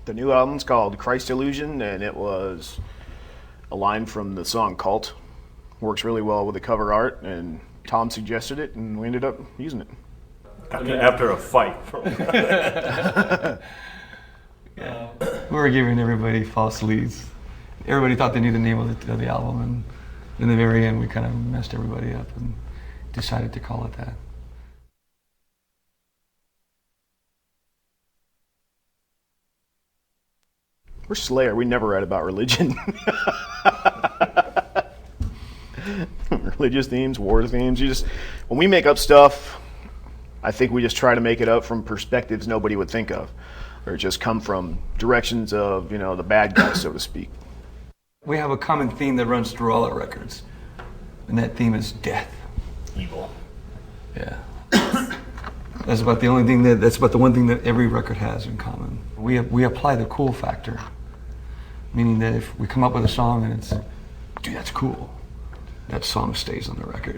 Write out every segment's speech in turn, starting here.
The new album's called Christ Illusion, and it was a line from the song Cult. Works really well with the cover art, and Tom suggested it, and we ended up using it. After a fight. Yeah. We were giving everybody false leads. Everybody thought they knew the name of the album, and in the very end we kind of messed everybody up and decided to call it that. We're Slayer. We never write about religion. Religious themes, war themes. When we make up stuff, I think we just try to make it up from perspectives nobody would think of, or just come from directions of, the bad guys, so to speak. We have a common theme that runs through all our records, and that theme is death. Evil. Yeah. That's about the one thing that every record has in common. We apply the cool factor, meaning that if we come up with a song and it's, dude, that's cool, that song stays on the record.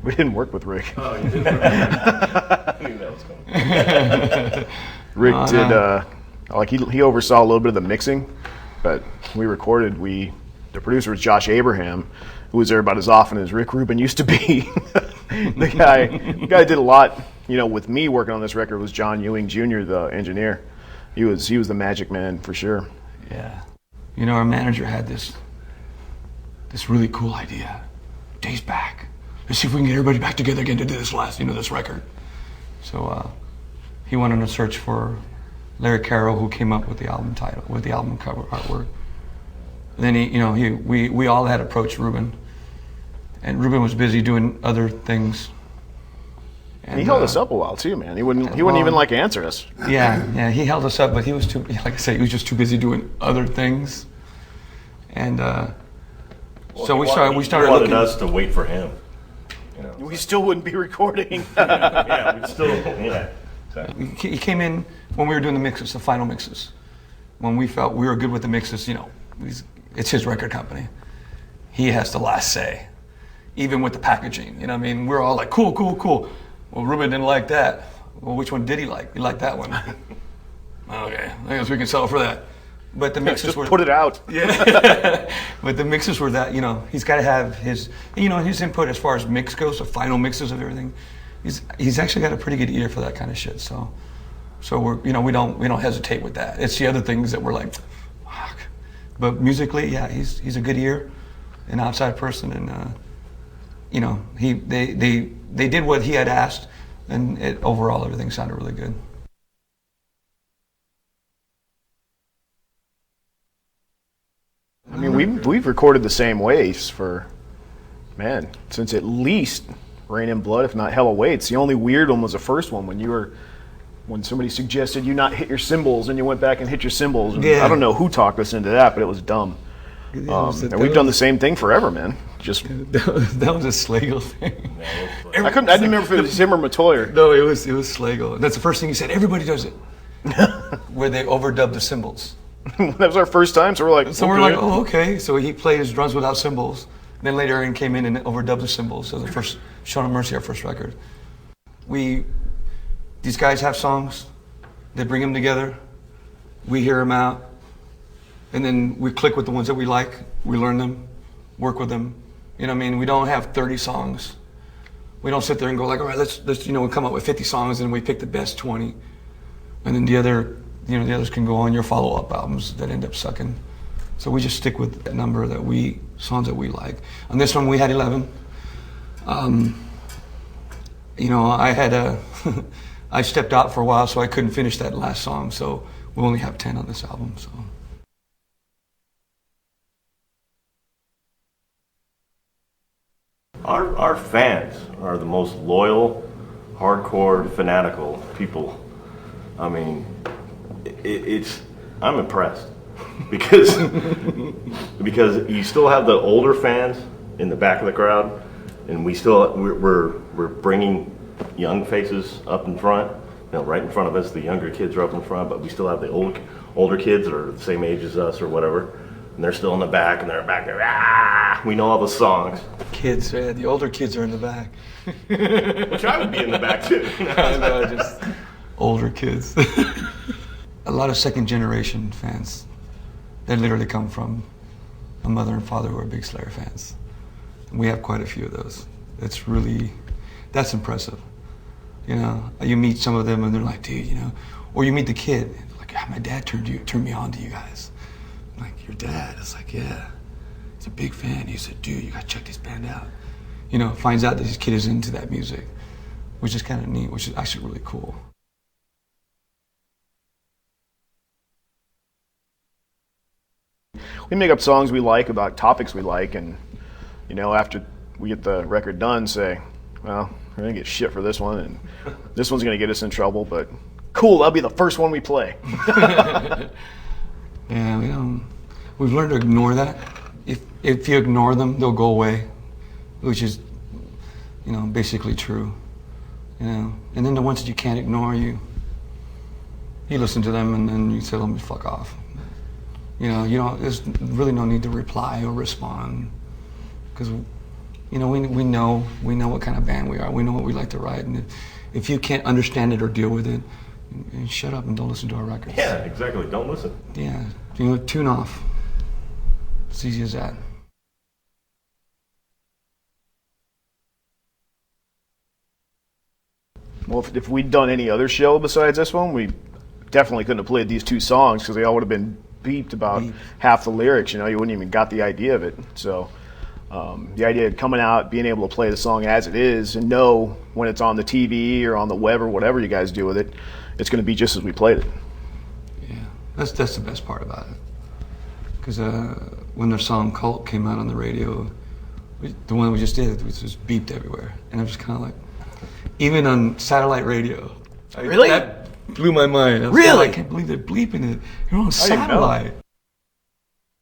We didn't work with Rick. Oh, you didn't? I knew that was coming. Rick did, he oversaw a little bit of the mixing, but we recorded, the producer was Josh Abraham, who was there about as often as Rick Rubin used to be. The guy did a lot, with me working on this record was John Ewing Jr., the engineer. He was the magic man for sure. Yeah. Our manager had this really cool idea. Days back. Let's see if we can get everybody back together again to do this record. So he went on a search for Larry Carroll, who came up with the album title, with the album cover artwork. And then we all had approached Rubin, and Rubin was busy doing other things. And he held us up a while too, man. He wouldn't even answer us. Yeah, he held us up, but he was too, like I said, he was just too busy doing other things. And so we started looking. Wanted us to wait for him. We still wouldn't be recording. Yeah, we'd still, yeah. Exactly. He came in when we were doing the mixes, the final mixes. When we felt we were good with the mixes, it's his record company. He has the last say, even with the packaging. We're all like, cool. Well, Ruben didn't like that. Well, which one did he like? He liked that one. Okay, I guess we can settle for that. But the mixes just were put it out. Yeah. But the mixes were that, he's got to have his input as far as mix goes, the final mixes of everything. He's actually got a pretty good ear for that kind of shit. So we're we don't hesitate with that. It's the other things that we're like, fuck. But musically, yeah, he's a good ear, an outside person, and they did what he had asked, and overall everything sounded really good. We've recorded the same ways since at least Rain in Blood, if not Hell Awaits. The only weird one was the first one when somebody suggested you not hit your cymbals and you went back and hit your cymbals. And yeah. I don't know who talked us into that, but it was dumb. And we've done the same thing forever, man. That was a Slagle thing. I didn't remember if it was him or Matoyer. No, it was Slagle. That's the first thing he said. Everybody does it. Where they overdub the cymbals. That was our first time, so we're like, we're like, oh, okay. So he played his drums without cymbals. Then later he came in and overdubbed the cymbals. So the first Show No Mercy, our first record. These guys have songs. They bring them together. We hear them out, and then we click with the ones that we like. We learn them, work with them. We don't have 30 songs. We don't sit there and go like, all right, let's we come up with 50 songs and we pick the best 20, and then the others can go on your follow-up albums that end up sucking. So we just stick with that number songs that we like. On this one, we had 11. I stepped out for a while, so I couldn't finish that last song. So we only have 10 on this album. So. Our fans are the most loyal, hardcore, fanatical people. I'm impressed because you still have the older fans in the back of the crowd, and we're bringing young faces up in front. Right in front of us, the younger kids are up in front, but we still have the older kids that are the same age as us or whatever. and they're still in the back, and they're back there. Ah, we know all the songs. Kids, yeah, the older kids are in the back. Which I would be in the back too. I know, just older kids. A lot of second generation fans. They literally come from a mother and father who are big Slayer fans. We have quite a few of those. That's impressive. You know, you meet some of them and they're like, dude, you know, or you meet the kid, like, yeah, my dad turned me on to you guys. I'm like, your dad? It's like, yeah, he's a big fan. He said, dude, you gotta check this band out. You know, finds out that his kid is into that music, which is kind of neat, which is actually really cool. We make up songs we like about topics we like, and you know, after we get the record done, say, well, we're gonna get shit for this one, and this one's gonna get us in trouble, but cool, that'll be the first one we play. Yeah, we've learned to ignore that. If you ignore them, they'll go away, which is, you know, basically true. You know, and then the ones that you can't ignore, you listen to them, and then you tell them to fuck off. You know, there's really no need to reply or respond, because, you know, we know what kind of band we are. We know what we like to write, and if you can't understand it or deal with it, shut up and don't listen to our records. Yeah, exactly. Don't listen. Yeah, you know, tune off. It's easy as that. Well, if we'd done any other show besides this one, we definitely couldn't have played these two songs because they all would have been beeped about half the lyrics. You know, you wouldn't even got the idea of it. So the idea of coming out, being able to play the song as it is, and know when it's on the TV or on the web or whatever you guys do with it, it's going to be just as we played it. Yeah, that's the best part about it. Because when their song "Cult" came out on the radio, the one we just did was just beeped everywhere, and I was kind of like, even on satellite radio. Really? That blew my mind. I was Really? like, I can't believe they're bleeping it. You're on satellite.